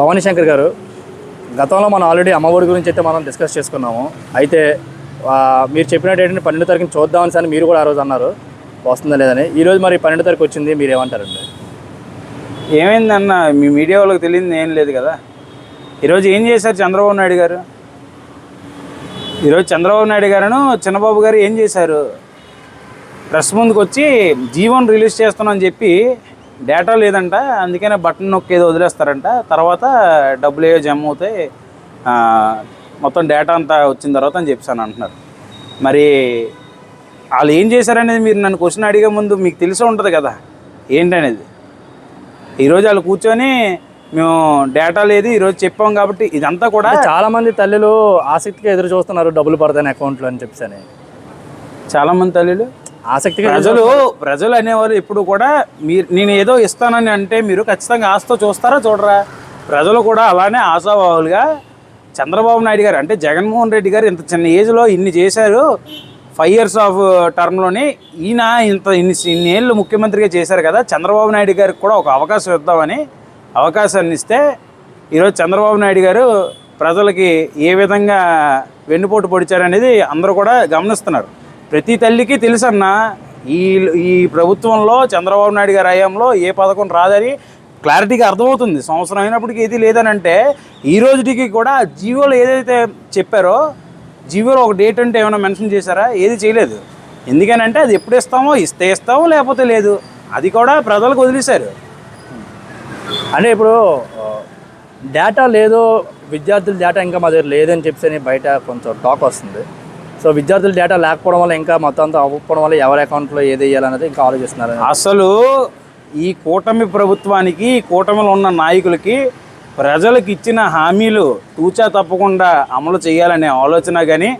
భవానీ శంకర్ గారు, గతంలో మనం ఆల్రెడీ అమ్మఒడి గురించి అయితే మనం డిస్కస్ చేసుకున్నాము. అయితే మీరు చెప్పినట్టు ఏంటంటే 12వ తారీఖున చూద్దామని సార్ మీరు కూడా ఆ రోజు అన్నారు వస్తుందా లేదని. ఈరోజు మరి 12వ తారీఖు వచ్చింది, మీరు ఏమంటారండి? ఏమైందన్న, మీ మీడియా వాళ్ళకి తెలియదు ఏం లేదు కదా. ఈరోజు ఏం చేశారు చంద్రబాబు నాయుడు గారు? ఈరోజు చంద్రబాబు నాయుడు గారును చిన్నబాబు గారు ఏం చేశారు? ప్రెస్ ముందుకు వచ్చి జీవోని రిలీజ్ చేస్తున్నామని చెప్పి డేటా లేదంట, అందుకనే బటన్ నొక్కి ఏదో వదిలేస్తారంట, తర్వాత డబ్బులు ఏవో జమ అవుతాయి, మొత్తం డేటా అంతా వచ్చిన తర్వాత అని చెప్పాను అంటున్నారు. మరి వాళ్ళు ఏం చేశారనేది మీరు నన్ను క్వశ్చన్ అడిగే ముందు మీకు తెలిసి ఉంటుంది కదా ఏంటనేది. ఈరోజు వాళ్ళు కూర్చొని మేము డేటా లేదు ఈరోజు చెప్పాం కాబట్టి ఇదంతా కూడా చాలామంది తల్లులు ఆసక్తిగా ఎదురు చూస్తున్నారు డబ్బులు పడతాయి అకౌంట్లో అని చెప్పని. చాలామంది తల్లులు ఆసక్తిగా ప్రజలు అనేవారు ఎప్పుడు కూడా నేను ఏదో ఇస్తానని అంటే మీరు ఖచ్చితంగా ఆశతో చూస్తారా చూడరా? ప్రజలు కూడా అలానే ఆశాభావులుగా చంద్రబాబు నాయుడు గారు అంటే జగన్మోహన్ రెడ్డి గారు ఇంత చిన్న ఏజ్లో ఇన్ని చేశారు, 5 years ఆఫ్ టర్మ్లోనే ఈయన ఇన్ని ఏళ్ళు ముఖ్యమంత్రిగా చేశారు కదా, చంద్రబాబు నాయుడు గారికి కూడా ఒక అవకాశం ఇద్దామని అవకాశాన్ని ఇస్తే ఈరోజు చంద్రబాబు నాయుడు గారు ప్రజలకి ఏ విధంగా వెన్నుపోటు పొడిచారనేది అందరూ కూడా గమనిస్తున్నారు. ప్రతి తల్లికి తెలుసన్న ఈ ప్రభుత్వంలో చంద్రబాబు నాయుడు గారి హయాంలో ఏ పథకం రాదని క్లారిటీగా అర్థమవుతుంది. సంవత్సరం అయినప్పటికీ ఏది లేదని అంటే ఈ రోజుకి కూడా జీవోలో ఏదైతే చెప్పారో జీవోలో ఒక డేట్ అంటే ఏమైనా మెన్షన్ చేశారా? ఏది చేయలేదు. ఎందుకనంటే అది ఎప్పుడు ఇస్తామో ఇస్తాము, లేకపోతే లేదు. అది కూడా ప్రజలకు వదిలేశారు. అంటే ఇప్పుడు డేటా లేదు, విద్యార్థుల డేటా ఇంకా మా దగ్గర లేదని చెప్పి బయట కొంచెం టాక్ వస్తుంది. సో విద్యార్థుల డేటా లేకపోవడం వల్ల ఇంకా మొత్తం అంతా అవ్వకపోవడం వల్ల ఎవరి అకౌంట్లో ఏది వేయాలనేది ఇంకా ఆలోచిస్తున్నారు. అసలు ఈ కూటమి ప్రభుత్వానికి, కూటమిలో ఉన్న నాయకులకి ప్రజలకు ఇచ్చిన హామీలు తూచా తప్పకుండా అమలు చేయాలనే ఆలోచన కానీ,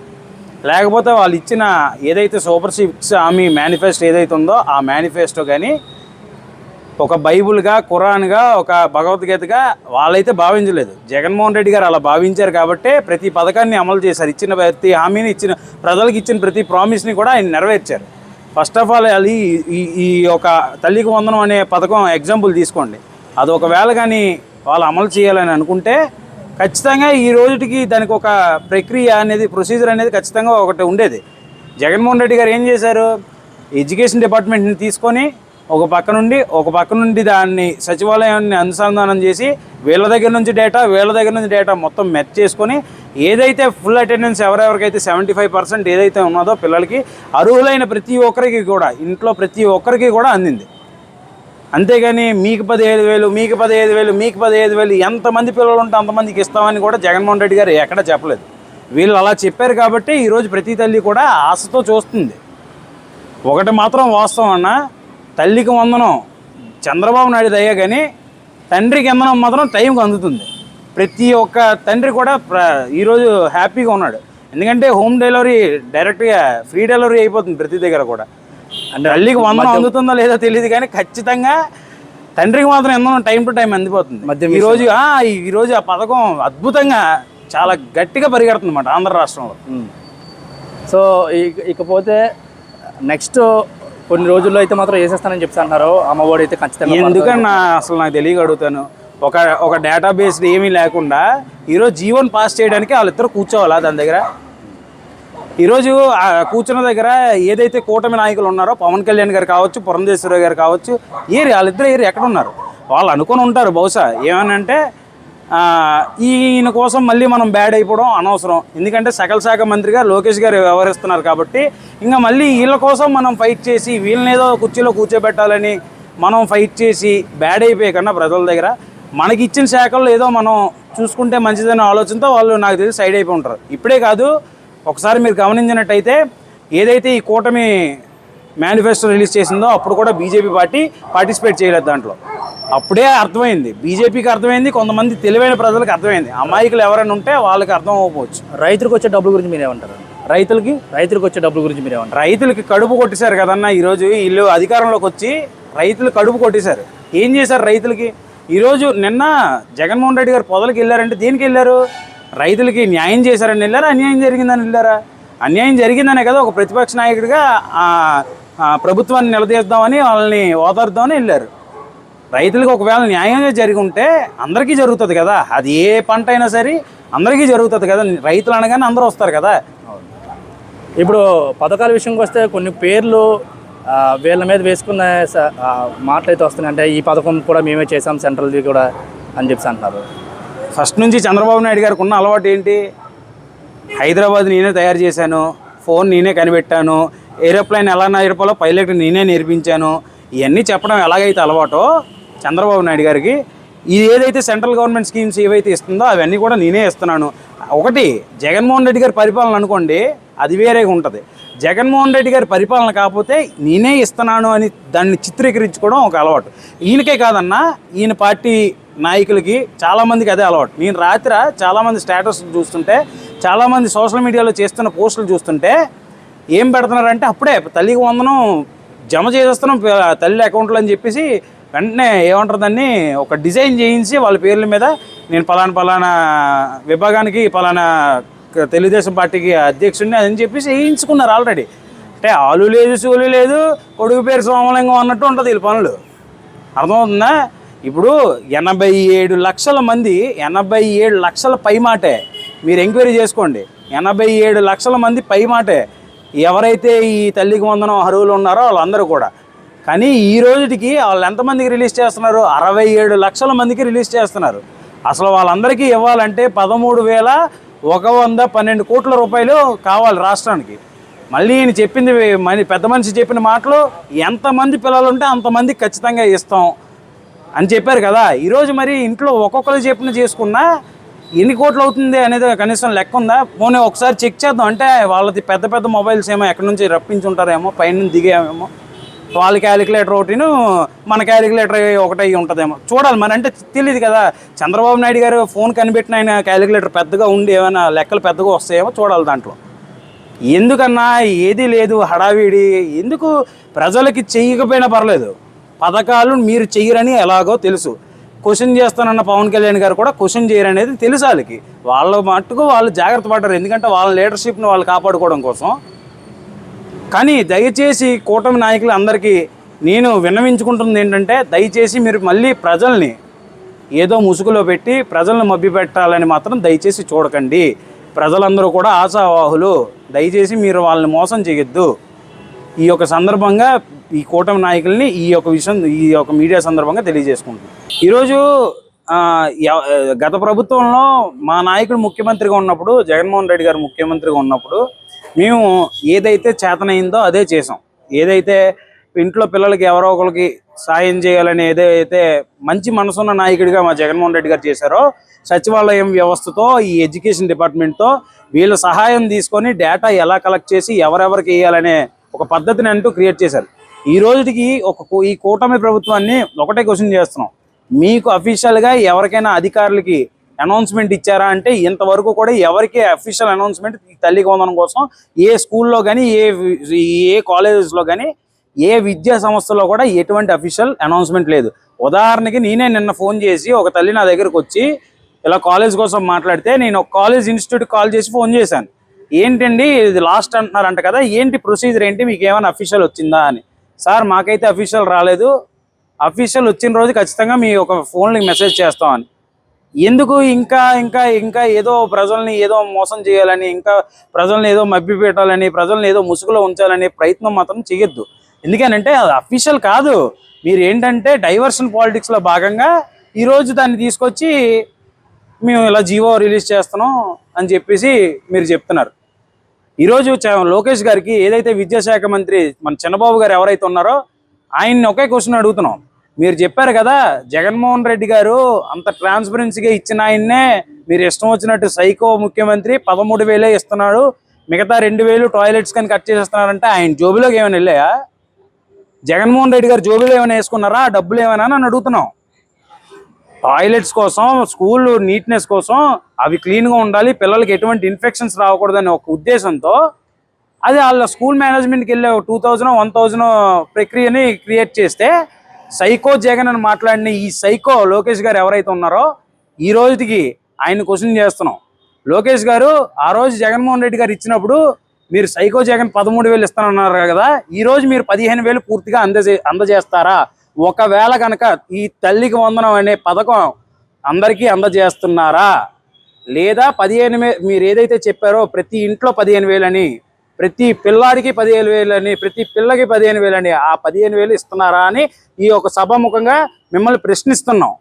లేకపోతే వాళ్ళు ఇచ్చిన ఏదైతే సూపర్ 6 హామీ మేనిఫెస్టో ఏదైతే ఉందో ఆ మేనిఫెస్టో కానీ ఒక బైబుల్గా, ఖురాన్గా, ఒక భగవద్గీతగా వాళ్ళైతే భావించలేదు. జగన్మోహన్ రెడ్డి గారు అలా భావించారు కాబట్టే ప్రతి పథకాన్ని అమలు చేశారు. ఇచ్చిన ప్రతి హామీని, ప్రజలకు ఇచ్చిన ప్రతి ప్రామిస్ని కూడా ఆయన నెరవేర్చారు. ఫస్ట్ ఆఫ్ ఆల్ అది ఈ ఒక తల్లికి వందనం అనే పథకం ఎగ్జాంపుల్ తీసుకోండి. అది ఒకవేళ కానీ వాళ్ళు అమలు చేయాలని అనుకుంటే ఖచ్చితంగా ఈ రోజుకి దానికి ఒక ప్రక్రియ అనేది, ప్రొసీజర్ అనేది ఖచ్చితంగా ఒకటి ఉండేది. జగన్మోహన్ రెడ్డి గారు ఏం చేశారు? ఎడ్యుకేషన్ డిపార్ట్మెంట్ని తీసుకొని ఒక పక్క నుండి దాన్ని సచివాలయాన్ని అనుసంధానం చేసి వీళ్ళ దగ్గర నుంచి డేటా మొత్తం మెచ్ చేసుకొని ఏదైతే ఫుల్ అటెండెన్స్ ఎవరెవరికైతే 75% ఏదైతే ఉన్నదో పిల్లలకి అర్హులైన ప్రతి ఒక్కరికి కూడా, ఇంట్లో ప్రతి ఒక్కరికి కూడా అందింది. అంతేగాని మీకు 15,000, మీకు 15,000, మీకు 15,000 ఎంతమంది పిల్లలు ఉంటే అంతమందికి ఇస్తామని కూడా జగన్మోహన్ రెడ్డి గారు ఎక్కడ చెప్పలేదు. వీళ్ళు అలా చెప్పారు కాబట్టి ఈరోజు ప్రతి తల్లి కూడా ఆశతో చూస్తుంది. ఒకటి మాత్రం వాస్తవం అన్న, తల్లికి వందనం చంద్రబాబు నాయుడు దయ్యా కానీ తండ్రికి వందనం మాత్రం టైంకి అందుతుంది. ప్రతి ఒక్క తండ్రి కూడా ఈరోజు హ్యాపీగా ఉన్నాడు. ఎందుకంటే హోమ్ డెలివరీ డైరెక్ట్గా ఫ్రీ డెలివరీ అయిపోతుంది ప్రతి దగ్గర కూడా. అంటే తల్లికి వందనం అందుతుందో లేదో తెలియదు కానీ ఖచ్చితంగా తండ్రికి మాత్రం వందనం టైం టు టైం అందిపోతుంది. ఈరోజు ఆ పథకం అద్భుతంగా చాలా గట్టిగా పరిగెడుతుంది అన్నమాట ఆంధ్ర రాష్ట్రంలో. సో ఇకపోతే నెక్స్ట్ కొన్ని రోజుల్లో అయితే మాత్రం వేసేస్తానని చెప్తా అన్నారు. అమ్మఒడి అయితే ఖచ్చితంగా. ఎందుకన్నా అసలు నాకు తెలియక అడుగుతాను. ఒక డేటాబేస్ ఏమీ లేకుండా ఈరోజు జీవోని పాస్ చేయడానికి వాళ్ళిద్దరు కూర్చోవాలా దాని దగ్గర? ఈరోజు కూర్చున్న దగ్గర ఏదైతే కూటమి నాయకులు ఉన్నారో పవన్ కళ్యాణ్ గారు కావచ్చు, పురంధేశ్వరరావు గారు కావచ్చు, వాళ్ళిద్దరు ఎక్కడ ఉన్నారు? వాళ్ళు అనుకొని ఉంటారు బహుశా ఏమనంటే ఈయన కోసం మళ్ళీ మనం బ్యాడ్ అయిపోవడం అనవసరం. ఎందుకంటే సకల శాఖ మంత్రిగా లోకేష్ గారు వ్యవహరిస్తున్నారు కాబట్టి ఇంకా మళ్ళీ వీళ్ళ కోసం మనం ఫైట్ చేసి వీళ్ళని ఏదో కుర్చీలో కూర్చోబెట్టాలని మనం ఫైట్ చేసి బ్యాడ్ అయిపోయే కన్నా ప్రజల దగ్గర మనకి ఇచ్చిన శాఖల్లో ఏదో మనం చూసుకుంటే మంచిదనే ఆలోచనతో వాళ్ళు నాకు తెలిసి సైడ్ అయిపోయి ఉంటారు. ఇప్పుడే కాదు, ఒకసారి మీరు గమనించినట్టయితే ఏదైతే ఈ కూటమి మేనిఫెస్టో రిలీజ్ చేసిందో అప్పుడు కూడా బీజేపీ పార్టీ పార్టిసిపేట్ చేయలేదు దాంట్లో. అప్పుడే అర్థమైంది, బీజేపీకి అర్థమైంది, కొంతమంది తెలివైన ప్రజలకు అర్థమైంది. అమాయకులు ఎవరైనా ఉంటే వాళ్ళకి అర్థం అవ్వకపోవచ్చు. రైతులకు వచ్చే డబ్బుల గురించి మీరేమంటారు? రైతులకు వచ్చే డబ్బుల గురించి మీరేమంటారు? రైతులకి కడుపు కొట్టేశారు కదన్న. ఈరోజు వీళ్ళు అధికారంలోకి వచ్చి రైతులు కడుపు కొట్టేశారు. ఏం చేశారు రైతులకి? ఈరోజు నిన్న జగన్మోహన్ రెడ్డి గారు పొదలకు వెళ్ళారంటే దేనికి వెళ్ళారు? రైతులకి న్యాయం చేశారని వెళ్ళారా, అన్యాయం జరిగిందని వెళ్ళారా? అన్యాయం జరిగిందనే కదా ఒక ప్రతిపక్ష నాయకుడిగా ప్రభుత్వాన్ని నిలదీద్దామని వాళ్ళని ఓదార్దామని వెళ్ళారు. రైతులకు ఒకవేళ న్యాయంగా జరిగి ఉంటే అందరికీ జరుగుతుంది కదా. అది ఏ పంట అయినా సరే అందరికీ జరుగుతుంది కదా. రైతులు అనగానే అందరూ వస్తారు కదా. ఇప్పుడు పథకాల విషయంకి వస్తే కొన్ని పేర్లు వీళ్ళ మీద వేసుకున్న మాటలు అయితే వస్తున్నాయి. అంటే ఈ పథకం కూడా మేమే చేసాం, సెంట్రల్ది కూడా అని చెప్పి అంటున్నారు. ఫస్ట్ నుంచి చంద్రబాబు నాయుడు గారికి ఉన్న అలవాటు ఏంటి? హైదరాబాద్ నేనే తయారు చేశాను, ఫోన్ నేనే కనిపెట్టాను, ఏరోప్లేన్ ఎలా నడిపాలో పైలట్ నేనే నేర్పించాను, ఇవన్నీ చెప్పడం ఎలాగైతే అలవాటో చంద్రబాబు నాయుడు గారికి, ఇది ఏదైతే సెంట్రల్ గవర్నమెంట్ స్కీమ్స్ ఏవైతే ఇస్తుందో అవన్నీ కూడా నేనే ఇస్తున్నాను. ఒకటి జగన్మోహన్ రెడ్డి గారి పరిపాలన అనుకోండి, అది వేరేగా ఉంటుంది. జగన్మోహన్ రెడ్డి గారి పరిపాలన కాకపోతే నేనే ఇస్తున్నాను అని దాన్ని చిత్రీకరించుకోవడం ఒక అలవాటు. ఈయనకే కాదన్నా, ఈయన పార్టీ నాయకులకి చాలామందికి అదే అలవాటు. నేను రాత్రి చాలామంది స్టేటస్ చూస్తుంటే, చాలామంది సోషల్ మీడియాలో చేస్తున్న పోస్టులు చూస్తుంటే ఏం పెడుతున్నారంటే, అప్పుడే తల్లికి వందనం జమ చేసేస్తున్నాం తల్లి అకౌంట్లో అని చెప్పేసి వెంటనే ఏమంటారు దాన్ని ఒక డిజైన్ చేయించి వాళ్ళ పేర్ల మీద నేను పలానా విభాగానికి పలానా తెలుగుదేశం పార్టీకి అధ్యక్షుడిని అని చెప్పేసి వేయించుకున్నారు ఆల్రెడీ. అంటే ఆలు లేదు సూలు లేదు, కొడుకు పేరు సోమలింగం అన్నట్టు ఉంటుంది వీళ్ళ పనులు. అర్థమవుతుందా? ఇప్పుడు 87 లక్షల మంది, 87 లక్షల పై మాటే మీరు ఎంక్వైరీ చేసుకోండి. 87 లక్షల మంది పై మాటే ఎవరైతే ఈ తల్లికి వందనం అర్హులు ఉన్నారో వాళ్ళందరూ కూడా. కానీ ఈ రోజుకి వాళ్ళు ఎంతమందికి రిలీజ్ చేస్తున్నారు? 67 లక్షల మందికి రిలీజ్ చేస్తున్నారు. అసలు వాళ్ళందరికీ ఇవ్వాలంటే 13,112 కోట్ల రూపాయలు కావాలి రాష్ట్రానికి. మళ్ళీ ఈయన చెప్పింది పెద్ద మనిషి చెప్పిన మాటలు, ఎంతమంది పిల్లలు ఉంటే అంతమందికి ఖచ్చితంగా ఇస్తాం అని చెప్పారు కదా. ఈరోజు మరి ఇంట్లో ఒక్కొక్కరు చెప్పిన చేసుకున్నా ఎన్ని కోట్లు అవుతుంది అనేది కనీసం లెక్క ఉందా? పోనీ ఒకసారి చెక్ చేద్దాం. అంటే వాళ్ళది పెద్ద పెద్ద మొబైల్స్ ఏమో ఎక్కడి నుంచి రప్పించుంటారేమో, పైన దిగేమేమో, వాళ్ళ క్యాలిక్యులేటర్ ఒకటిను మన క్యాలిక్యులేటర్ ఒకటి ఉంటుందేమో చూడాలి. మరి అంటే తెలియదు కదా. చంద్రబాబు నాయుడు గారు ఫోన్ కనిపెట్టిన ఆయన క్యాలిక్యులేటర్ పెద్దగా ఉండి ఏమైనా లెక్కలు పెద్దగా వస్తాయేమో చూడాలి. దాంట్లో ఎందుకన్నా ఏది లేదు, హడావిడి ఎందుకు? ప్రజలకి చెయ్యకపోయినా పర్లేదు, పథకాలు మీరు చెయ్యరని ఎలాగో తెలుసు. క్వశ్చన్ చేస్తానన్న పవన్ కళ్యాణ్ గారు కూడా క్వశ్చన్ చేయరనేది తెలుసు వాళ్ళకి. వాళ్ళ మట్టుకు వాళ్ళు జాగ్రత్త పడ్డారు, ఎందుకంటే వాళ్ళ లీడర్షిప్ని వాళ్ళు కాపాడుకోవడం కోసం. కానీ దయచేసి కూటమి నాయకులు అందరికీ నేను విన్నవించుకుంటుంది ఏంటంటే, దయచేసి మీరు మళ్ళీ ప్రజల్ని ఏదో ముసుగులో పెట్టి ప్రజల్ని మభ్యపెట్టాలని మాత్రం దయచేసి చూడకండి. ప్రజలందరూ కూడా ఆశావాహులు, దయచేసి మీరు వాళ్ళని మోసం చేయొద్దు. ఈ యొక్క సందర్భంగా ఈ కూటమి నాయకుల్ని ఈ యొక్క విషయం ఈ యొక్క మీడియా సందర్భంగా తెలియజేసుకుంటున్నాం. ఈరోజు గత ప్రభుత్వంలో మా నాయకుడు ముఖ్యమంత్రిగా ఉన్నప్పుడు, జగన్మోహన్ రెడ్డి గారు ముఖ్యమంత్రిగా ఉన్నప్పుడు మేము ఏదైతే చేతనైందో అదే చేసాం. ఏదైతే ఇంట్లో పిల్లలకి ఎవరో ఒకరికి సాయం చేయాలని ఏదైతే మంచి మనసున్న నాయకుడిగా మా జగన్మోహన్ రెడ్డి గారు చేశారో, సచివాలయం వ్యవస్థతో ఈ ఎడ్యుకేషన్ డిపార్ట్మెంట్తో వీళ్ళ సహాయం తీసుకొని డేటా ఎలా కలెక్ట్ చేసి ఎవరెవరికి వేయాలనే ఒక పద్ధతిని అంటూ క్రియేట్ చేశారు. ఈ రోజుకి ఈ కూటమి ప్రభుత్వాన్ని ఒకటే క్వశ్చన్ చేస్తున్నాం, మీకు అఫీషియల్గా ఎవరికైనా అధికారులకి అనౌన్స్మెంట్ ఇచ్చారా అంటే ఇంతవరకు కూడా ఎవరికి అఫీషియల్ అనౌన్స్మెంట్ తల్లికి వందనం కోసం ఏ స్కూల్లో కానీ ఏ కాలేజెస్లో కానీ ఏ విద్యా సంస్థలో కూడా ఎటువంటి అఫీషియల్ అనౌన్స్మెంట్ లేదు. ఉదాహరణకి నేనే నిన్న ఫోన్ చేసి ఒక తల్లి నా దగ్గరకు వచ్చి ఇలా కాలేజ్ కోసం మాట్లాడితే నేను ఒక కాలేజ్ ఇన్స్టిట్యూట్ కాల్ చేసి ఫోన్ చేశాను. ఏంటండి ఇది లాస్ట్ అంటున్నారంట కదా, ఏంటి ప్రొసీజర్ ఏంటి, మీకు ఏమైనా అఫీషియల్ వచ్చిందా అని. సార్ మాకైతే అఫీషియల్ రాలేదు, అఫీషియల్ వచ్చిన రోజు ఖచ్చితంగా మీ ఒక ఫోన్కి మెసేజ్ చేస్తామని. ఎందుకు ఇంకా ఇంకా ఇంకా ఏదో ప్రజల్ని ఏదో మోసం చేయాలని, ఇంకా ప్రజల్ని ఏదో మభ్యపెట్టాలని, ప్రజల్ని ఏదో ముసుగులో ఉంచాలనే ప్రయత్నం మాత్రం చేయొద్దు. ఎందుకనంటే అది అఫీషియల్ కాదు. మీరు ఏంటంటే డైవర్షన్ పాలిటిక్స్లో భాగంగా ఈరోజు దాన్ని తీసుకొచ్చి మేము ఇలా జీవో రిలీజ్ చేస్తున్నాం అని చెప్పేసి మీరు చెప్తున్నారు. ఈరోజు లోకేష్ గారికి ఏదైతే విద్యాశాఖ మంత్రి మన చంద్రబాబు గారు ఎవరైతే ఉన్నారో ఆయన్ని ఒకే క్వశ్చన్ అడుగుతున్నాం. మీరు చెప్పారు కదా జగన్మోహన్ రెడ్డి గారు అంత ట్రాన్స్పరెన్సీగా ఇచ్చిన ఆయన్నే మీరు ఇష్టం వచ్చినట్టు సైకో ముఖ్యమంత్రి 13,000 ఇస్తున్నాడు, మిగతా 2,000 టాయిలెట్స్ కానీ కట్ చేసేస్తున్నారంటే ఆయన జోబులోకి ఏమైనా వెళ్ళాయా? జగన్మోహన్ రెడ్డి గారు జోబులో ఏమైనా వేసుకున్నారా? డబ్బులు ఏమైనా అని అడుగుతున్నాం. టాయిలెట్స్ కోసం, స్కూల్ నీట్నెస్ కోసం అవి క్లీన్గా ఉండాలి, పిల్లలకి ఎటువంటి ఇన్ఫెక్షన్స్ రాకూడదని ఒక ఉద్దేశంతో అది వాళ్ళ స్కూల్ మేనేజ్మెంట్కి వెళ్ళే 2,000, 1,000 ప్రక్రియని క్రియేట్ చేస్తే సైకో జగన్ అని మాట్లాడిన ఈ సైకో లోకేష్ గారు ఎవరైతే ఉన్నారో ఈ రోజుకి ఆయన క్వశ్చన్ చేస్తున్నాం. లోకేష్ గారు ఆ రోజు జగన్మోహన్ రెడ్డి గారు ఇచ్చినప్పుడు మీరు సైకో జగన్ 13,000 ఇస్తానన్నారు కదా, ఈ రోజు మీరు 15,000 పూర్తిగా అందజేస్తారా ఒకవేళ కనుక ఈ తల్లికి వందనం అనే పథకం అందరికీ అందజేస్తున్నారా, లేదా 15,000 మీరు ఏదైతే చెప్పారో ప్రతి ఇంట్లో 15,000 అని, ప్రతి పిల్లాడికి 15,000 అని, ప్రతి పిల్లకి 15,000 అని, ఆ 15,000 ఇస్తున్నారా అని ఈ యొక్క సభాముఖంగా మిమ్మల్ని ప్రశ్నిస్తున్నాం.